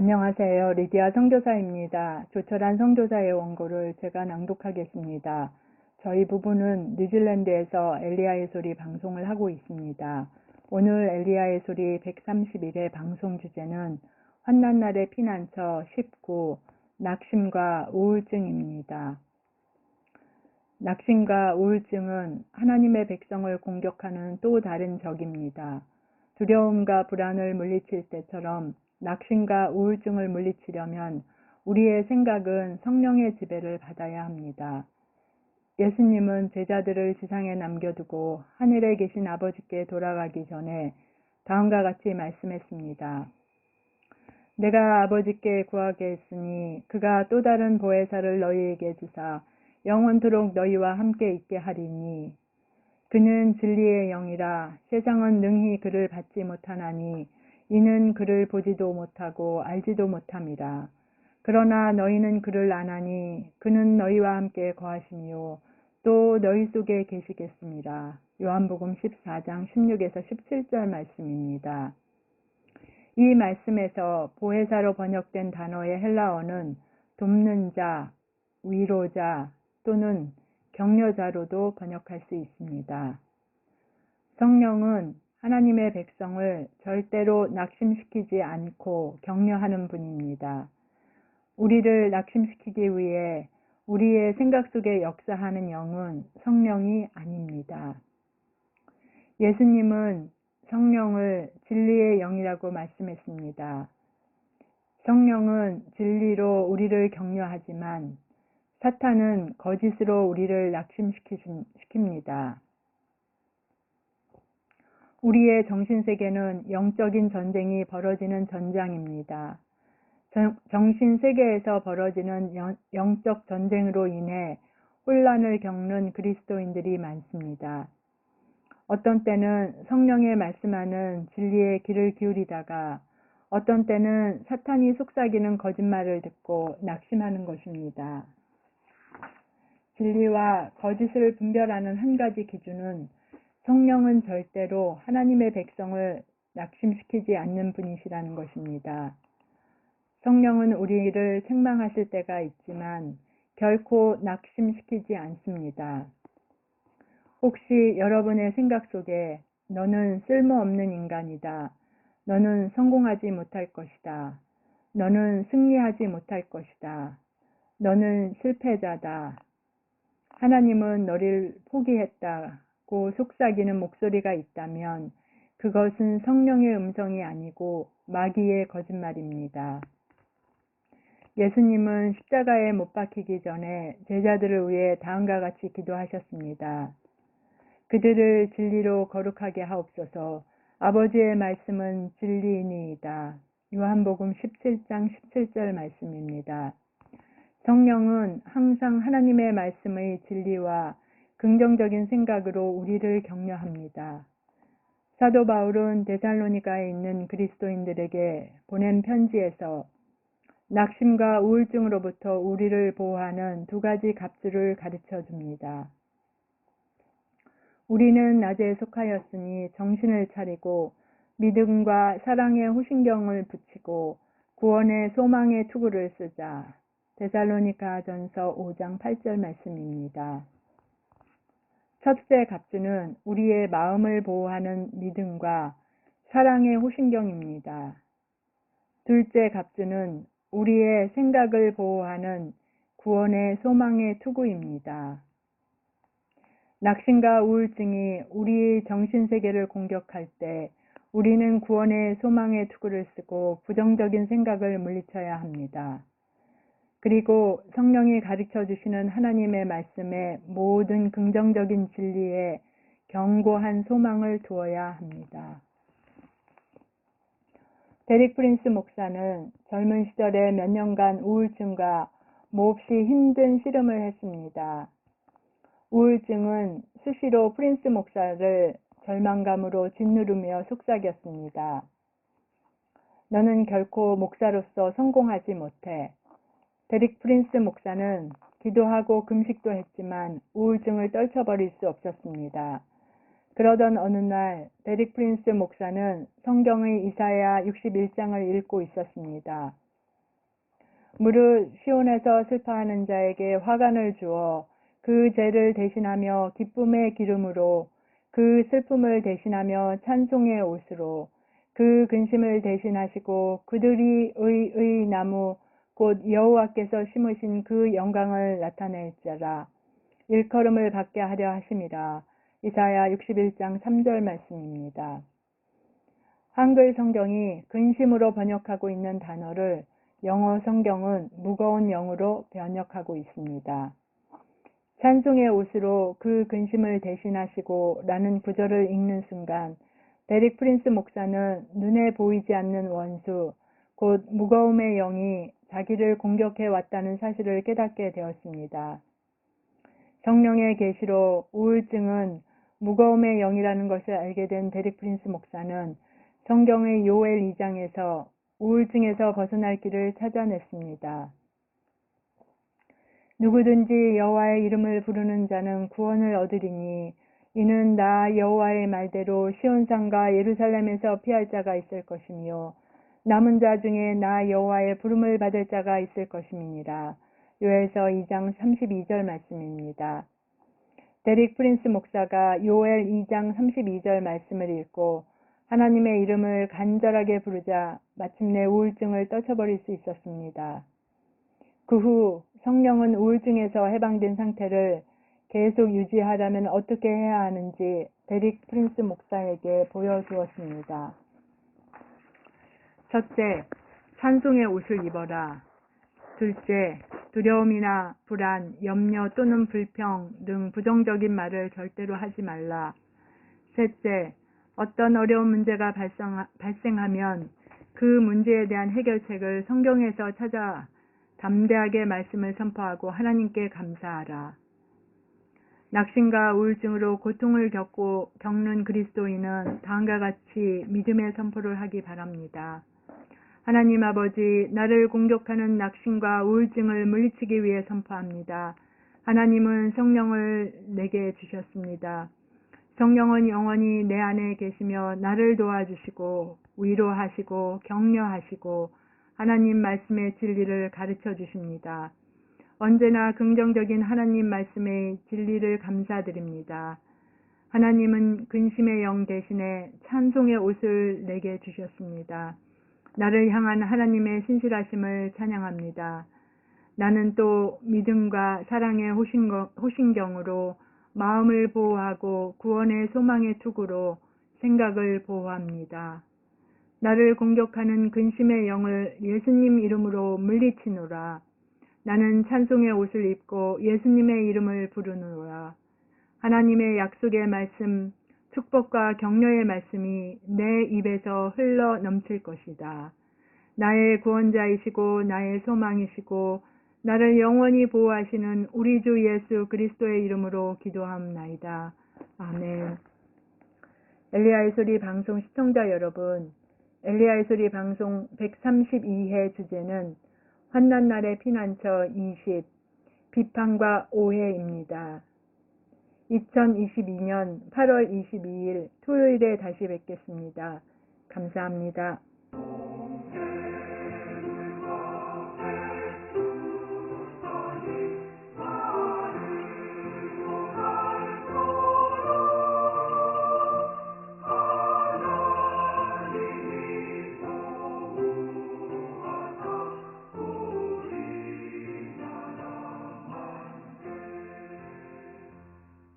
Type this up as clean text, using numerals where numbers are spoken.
안녕하세요. 리디아 선교사입니다. 조철한 선교사의 원고를 제가 낭독하겠습니다. 저희 부부는 뉴질랜드에서 엘리야의 소리 방송을 하고 있습니다. 오늘 엘리야의 소리 131회 방송 주제는 환난날의 피난처 19 낙심과 우울증입니다. 낙심과 우울증은 하나님의 백성을 공격하는 또 다른 적입니다. 두려움과 불안을 물리칠 때처럼 낙심과 우울증을 물리치려면 우리의 생각은 성령의 지배를 받아야 합니다. 예수님은 제자들을 지상에 남겨두고 하늘에 계신 아버지께 돌아가기 전에 다음과 같이 말씀했습니다. 내가 아버지께 구하게 했으니 그가 또 다른 보혜사를 너희에게 주사 영원토록 너희와 함께 있게 하리니 그는 진리의 영이라 세상은 능히 그를 받지 못하나니 이는 그를 보지도 못하고 알지도 못함이라. 그러나 너희는 그를 아나니 그는 너희와 함께 거하시니요 또 너희 속에 계시겠습니다. 요한복음 14장 16에서 17절 말씀입니다. 이 말씀에서 보혜사로 번역된 단어의 헬라어는 돕는 자, 위로자 또는 격려자로도 번역할 수 있습니다. 성령은 하나님의 백성을 절대로 낙심시키지 않고 격려하는 분입니다. 우리를 낙심시키기 위해 우리의 생각 속에 역사하는 영은 성령이 아닙니다. 예수님은 성령을 진리의 영이라고 말씀했습니다. 성령은 진리로 우리를 격려하지만 사탄은 거짓으로 우리를 낙심시킵니다. 우리의 정신세계는 영적인 전쟁이 벌어지는 전장입니다. 정신세계에서 벌어지는 영적 전쟁으로 인해 혼란을 겪는 그리스도인들이 많습니다. 어떤 때는 성령의 말씀하는 진리의 귀를 기울이다가 어떤 때는 사탄이 속삭이는 거짓말을 듣고 낙심하는 것입니다. 진리와 거짓을 분별하는 한 가지 기준은 성령은 절대로 하나님의 백성을 낙심시키지 않는 분이시라는 것입니다. 성령은 우리를 책망하실 때가 있지만 결코 낙심시키지 않습니다. 혹시 여러분의 생각 속에 너는 쓸모없는 인간이다. 너는 성공하지 못할 것이다. 너는 승리하지 못할 것이다. 너는 실패자다. 하나님은 너를 포기했다고 속삭이는 목소리가 있다면 그것은 성령의 음성이 아니고 마귀의 거짓말입니다. 예수님은 십자가에 못 박히기 전에 제자들을 위해 다음과 같이 기도하셨습니다. 그들을 진리로 거룩하게 하옵소서. 아버지의 말씀은 진리이니이다. 요한복음 17장 17절 말씀입니다. 성령은 항상 하나님의 말씀의 진리와 긍정적인 생각으로 우리를 격려합니다. 사도 바울은 데살로니가에 있는 그리스도인들에게 보낸 편지에서 낙심과 우울증으로부터 우리를 보호하는 두 가지 갑주를 가르쳐 줍니다. 우리는 낮에 속하였으니 정신을 차리고 믿음과 사랑의 호신경을 붙이고 구원의 소망의 투구를 쓰자. 데살로니가전서 5장 8절 말씀입니다. 첫째 갑주는 우리의 마음을 보호하는 믿음과 사랑의 호신경입니다. 둘째 갑주는 우리의 생각을 보호하는 구원의 소망의 투구입니다. 낙심과 우울증이 우리의 정신세계를 공격할 때 우리는 구원의 소망의 투구를 쓰고 부정적인 생각을 물리쳐야 합니다. 그리고 성령이 가르쳐 주시는 하나님의 말씀에 모든 긍정적인 진리에 견고한 소망을 두어야 합니다. 데릭 프린스 목사는 젊은 시절에 몇 년간 우울증과 몹시 힘든 씨름을 했습니다. 우울증은 수시로 프린스 목사를 절망감으로 짓누르며 속삭였습니다. 너는 결코 목사로서 성공하지 못해. 데릭 프린스 목사는 기도하고 금식도 했지만 우울증을 떨쳐버릴 수 없었습니다. 그러던 어느 날 데릭 프린스 목사는 성경의 이사야 61장을 읽고 있었습니다. 무릇 시온에서 슬퍼하는 자에게 화관을 주어 그 죄를 대신하며 기쁨의 기름으로 그 슬픔을 대신하며 찬송의 옷으로 그 근심을 대신하시고 그들이 의의 나무 곧 여호와께서 심으신 그 영광을 나타낼지어다. 일컬음을 받게 하려 하심이라. 이사야 61장 3절 말씀입니다. 한글 성경이 근심으로 번역하고 있는 단어를 영어 성경은 무거운 영으로 번역하고 있습니다. 찬송의 옷으로 그 근심을 대신하시고 라는 구절을 읽는 순간 데릭 프린스 목사는 눈에 보이지 않는 원수, 곧 무거움의 영이 자기를 공격해 왔다는 사실을 깨닫게 되었습니다. 성령의 계시로 우울증은 무거움의 영이라는 것을 알게 된 데릭 프린스 목사는 성경의 요엘 2장에서 우울증에서 벗어날 길을 찾아냈습니다. 누구든지 여호와의 이름을 부르는 자는 구원을 얻으리니 이는 나 여호와의 말대로 시온산과 예루살렘에서 피할 자가 있을 것이며 남은 자 중에 나 여호와의 부름을 받을 자가 있을 것임이니라. 요엘서 2장 32절 말씀입니다. 데릭 프린스 목사가 요엘 2장 32절 말씀을 읽고 하나님의 이름을 간절하게 부르자 마침내 우울증을 떨쳐버릴 수 있었습니다. 그 후 성령은 우울증에서 해방된 상태를 계속 유지하려면 어떻게 해야 하는지 데릭 프린스 목사에게 보여주었습니다. 첫째, 찬송의 옷을 입어라. 둘째, 두려움이나 불안, 염려 또는 불평 등 부정적인 말을 절대로 하지 말라. 셋째, 어떤 어려운 문제가 발생하면 그 문제에 대한 해결책을 성경에서 찾아 담대하게 말씀을 선포하고 하나님께 감사하라. 낙심과 우울증으로 고통을 겪는 그리스도인은 다음과 같이 믿음의 선포를 하기 바랍니다. 하나님 아버지, 나를 공격하는 낙심과 우울증을 물리치기 위해 선포합니다. 하나님은 성령을 내게 주셨습니다. 성령은 영원히 내 안에 계시며 나를 도와주시고 위로하시고 격려하시고 하나님 말씀의 진리를 가르쳐 주십니다. 언제나 긍정적인 하나님 말씀의 진리를 감사드립니다. 하나님은 근심의 영 대신에 찬송의 옷을 내게 주셨습니다. 나를 향한 하나님의 신실하심을 찬양합니다. 나는 또 믿음과 사랑의 호신경으로 마음을 보호하고 구원의 소망의 투구로 생각을 보호합니다. 나를 공격하는 근심의 영을 예수님 이름으로 물리치노라. 나는 찬송의 옷을 입고 예수님의 이름을 부르노라. 하나님의 약속의 말씀, 축복과 격려의 말씀이 내 입에서 흘러 넘칠 것이다. 나의 구원자이시고 나의 소망이시고 나를 영원히 보호하시는 우리 주 예수 그리스도의 이름으로 기도함나이다. 아멘. 엘리야의 소리 방송 시청자 여러분, 엘리야의 소리 방송 132회 주제는 환난날의 피난처 20, 비판과 오해입니다. 2022년 8월 22일 토요일에 다시 뵙겠습니다. 감사합니다.